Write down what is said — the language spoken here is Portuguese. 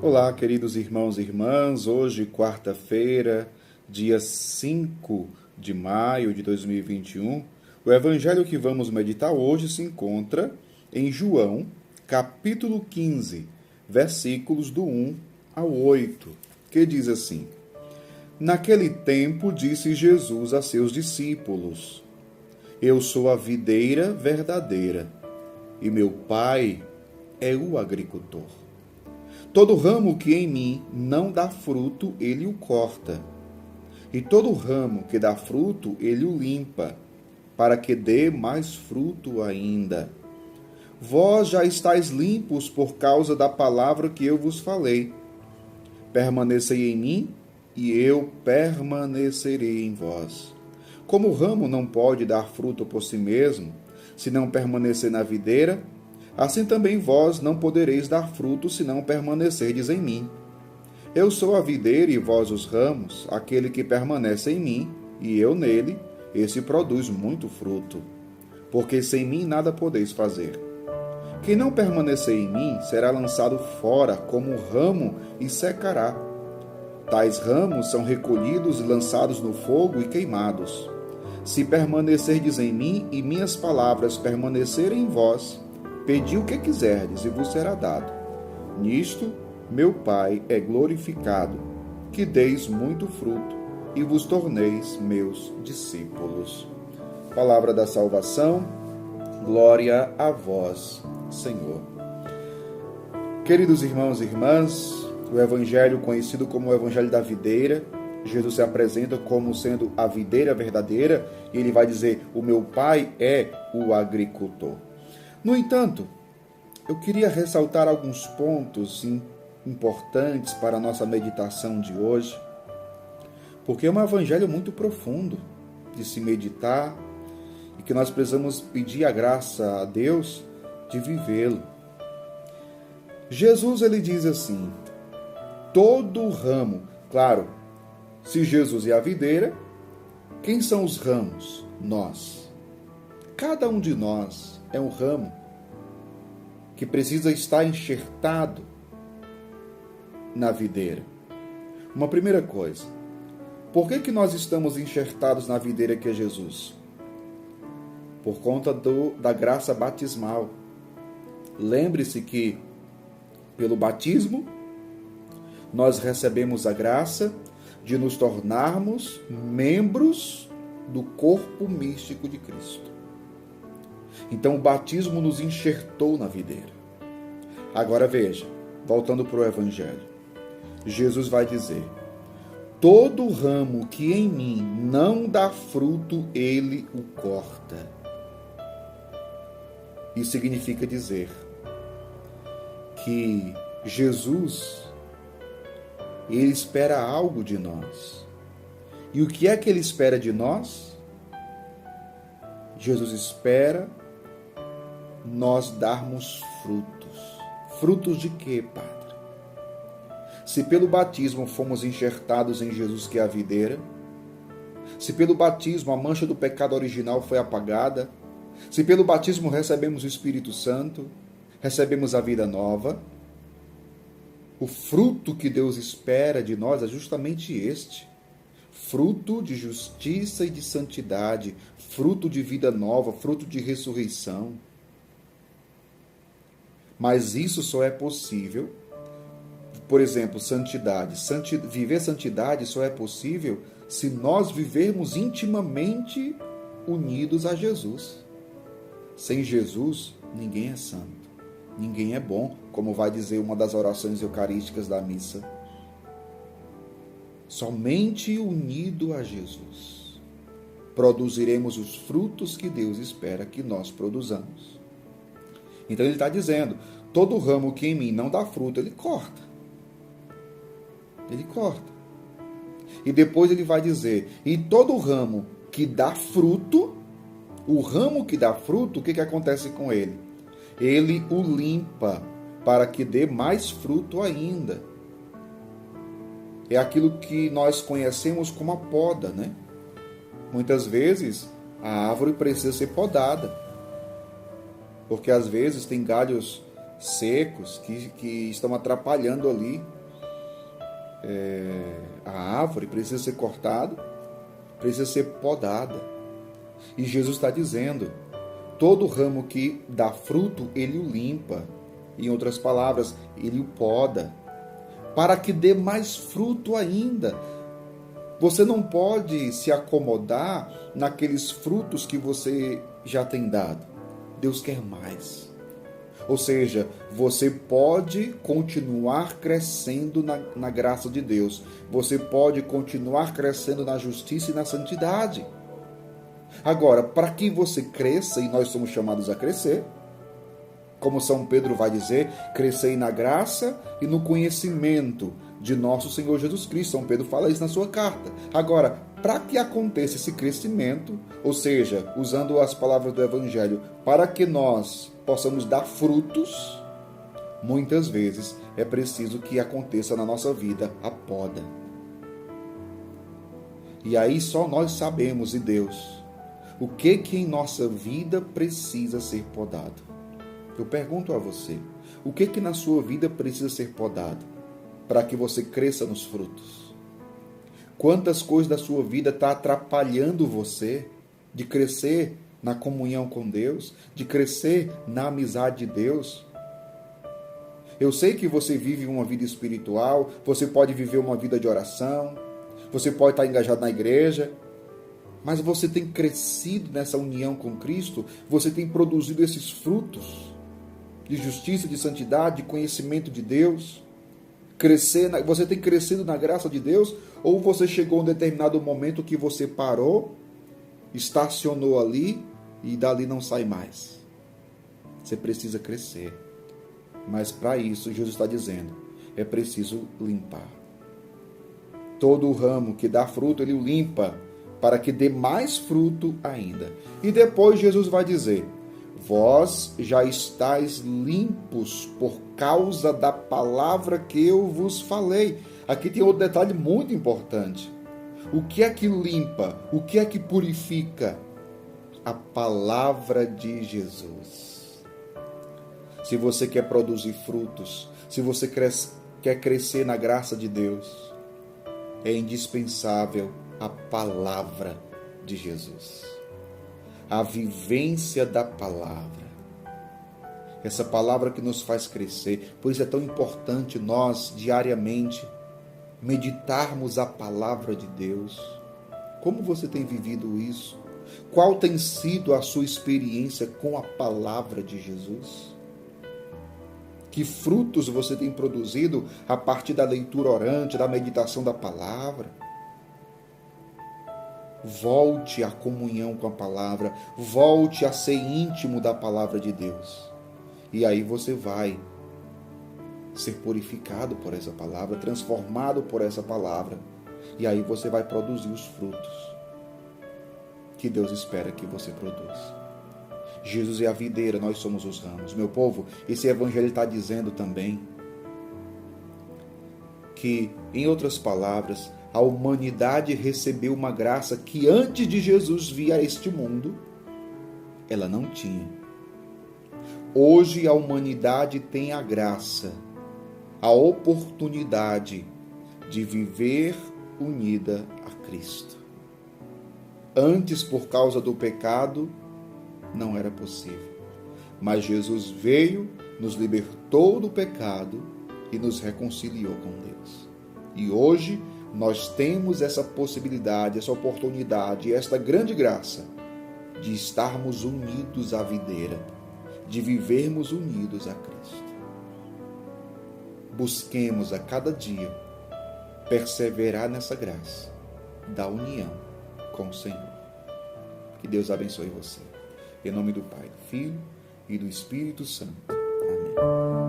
Olá, queridos irmãos e irmãs. Hoje, quarta-feira, dia 5 de maio de 2021, o evangelho que vamos meditar hoje se encontra em João, capítulo 15, versículos do 1 ao 8, que diz assim: Naquele tempo disse Jesus a seus discípulos: Eu sou a videira verdadeira, e meu Pai é o agricultor. Todo ramo que em mim não dá fruto, ele o corta. E todo ramo que dá fruto, ele o limpa, para que dê mais fruto ainda. Vós já estáis limpos por causa da palavra que eu vos falei. Permanecei em mim, e eu permanecerei em vós. Como o ramo não pode dar fruto por si mesmo, se não permanecer na videira, assim também vós não podereis dar fruto se não permanecerdes em mim. Eu sou a videira e vós os ramos. Aquele que permanece em mim e eu nele, esse produz muito fruto, porque sem mim nada podeis fazer. Quem não permanecer em mim será lançado fora como ramo e secará. Tais ramos são recolhidos e lançados no fogo e queimados. Se permanecerdes em mim e minhas palavras permanecerem em vós, pedi o que quiserdes e vos será dado. Nisto, meu Pai é glorificado, que deis muito fruto e vos torneis meus discípulos. Palavra da salvação, glória a vós, Senhor. Queridos irmãos e irmãs, o evangelho conhecido como o evangelho da videira, Jesus se apresenta como sendo a videira verdadeira e ele vai dizer: o meu Pai é o agricultor. No entanto, eu queria ressaltar alguns pontos importantes para a nossa meditação de hoje, porque é um evangelho muito profundo de se meditar e que nós precisamos pedir a graça a Deus de vivê-lo. Jesus, ele diz assim: todo ramo, claro, se Jesus é a videira, quem são os ramos? Nós. Cada um de nós é um ramo que precisa estar enxertado na videira. Uma primeira coisa, por que nós estamos enxertados na videira que é Jesus? Por conta da graça batismal. Lembre-se que, pelo batismo, nós recebemos a graça de nos tornarmos membros do corpo místico de Cristo. Então o batismo nos enxertou na videira. Agora veja, voltando para o evangelho, Jesus vai dizer: todo ramo que em mim não dá fruto, ele o corta. Isso significa dizer que Jesus, ele espera algo de nós. E o que é que ele espera de nós? Jesus espera nós darmos frutos. Frutos de quê, Padre? Se pelo batismo fomos enxertados em Jesus, que é a videira, se pelo batismo a mancha do pecado original foi apagada, se pelo batismo recebemos o Espírito Santo, recebemos a vida nova, o fruto que Deus espera de nós é justamente este: fruto de justiça e de santidade, fruto de vida nova, fruto de ressurreição. Mas isso só é possível, por exemplo, santidade. Viver santidade só é possível se nós vivermos intimamente unidos a Jesus. Sem Jesus, ninguém é santo, ninguém é bom, como vai dizer uma das orações eucarísticas da missa. Somente unido a Jesus produziremos os frutos que Deus espera que nós produzamos. Então ele está dizendo: todo ramo que em mim não dá fruto, ele corta. Ele corta. E depois ele vai dizer: e todo ramo que dá fruto, o ramo que dá fruto, o que acontece com ele? Ele o limpa para que dê mais fruto ainda. É aquilo que nós conhecemos como a poda, né? Muitas vezes a árvore precisa ser podada, porque às vezes tem galhos secos que estão atrapalhando ali a árvore precisa ser cortada, precisa ser podada. E Jesus está dizendo, todo ramo que dá fruto, ele o limpa. Em outras palavras, ele o poda, para que dê mais fruto ainda. Você não pode se acomodar naqueles frutos que você já tem dado. Deus quer mais. Ou seja, você pode continuar crescendo na graça de Deus. Você pode continuar crescendo na justiça e na santidade. Agora, para que você cresça, e nós somos chamados a crescer, como São Pedro vai dizer, crescei na graça e no conhecimento de nosso Senhor Jesus Cristo. São Pedro fala isso na sua carta. Agora, para que aconteça esse crescimento, ou seja, usando as palavras do Evangelho, para que nós possamos dar frutos, muitas vezes é preciso que aconteça na nossa vida a poda. E aí só nós sabemos, e Deus, o que em nossa vida precisa ser podado. Eu pergunto a você, o que na sua vida precisa ser podado para que você cresça nos frutos? Quantas coisas da sua vida está atrapalhando você de crescer na comunhão com Deus, de crescer na amizade de Deus? Eu sei que você vive uma vida espiritual, você pode viver uma vida de oração, você pode estar engajado na igreja, mas você tem crescido nessa união com Cristo, você tem produzido esses frutos de justiça, de santidade, de conhecimento de Deus, você tem crescido na graça de Deus, ou você chegou a um determinado momento que você parou, estacionou ali e dali não sai mais? Você precisa crescer, mas para isso, Jesus está dizendo, é preciso limpar. Todo o ramo que dá fruto, ele o limpa, para que dê mais fruto ainda. E depois Jesus vai dizer, vós já estáis limpos por causa da palavra que eu vos falei. Aqui tem outro detalhe muito importante. O que é que limpa? O que é que purifica? A palavra de Jesus. Se você quer produzir frutos, se você quer crescer na graça de Deus, é indispensável a palavra de Jesus. A vivência da palavra. Essa palavra que nos faz crescer. Por isso é tão importante nós, diariamente, meditarmos a palavra de Deus. Como você tem vivido isso? Qual tem sido a sua experiência com a palavra de Jesus? Que frutos você tem produzido a partir da leitura orante, da meditação da palavra? Volte à comunhão com a palavra, volte a ser íntimo da palavra de Deus. E aí você vai ser purificado por essa palavra, transformado por essa palavra. E aí você vai produzir os frutos que Deus espera que você produza. Jesus é a videira, nós somos os ramos. Meu povo, esse evangelho está dizendo também que, em outras palavras, a humanidade recebeu uma graça que antes de Jesus vir a este mundo, ela não tinha. Hoje a humanidade tem a graça, a oportunidade de viver unida a Cristo. Antes, por causa do pecado, não era possível. Mas Jesus veio, nos libertou do pecado e nos reconciliou com Deus. E hoje nós temos essa possibilidade, essa oportunidade, esta grande graça de estarmos unidos à videira, de vivermos unidos a Cristo. Busquemos a cada dia perseverar nessa graça da união com o Senhor. Que Deus abençoe você. Em nome do Pai, do Filho e do Espírito Santo. Amém.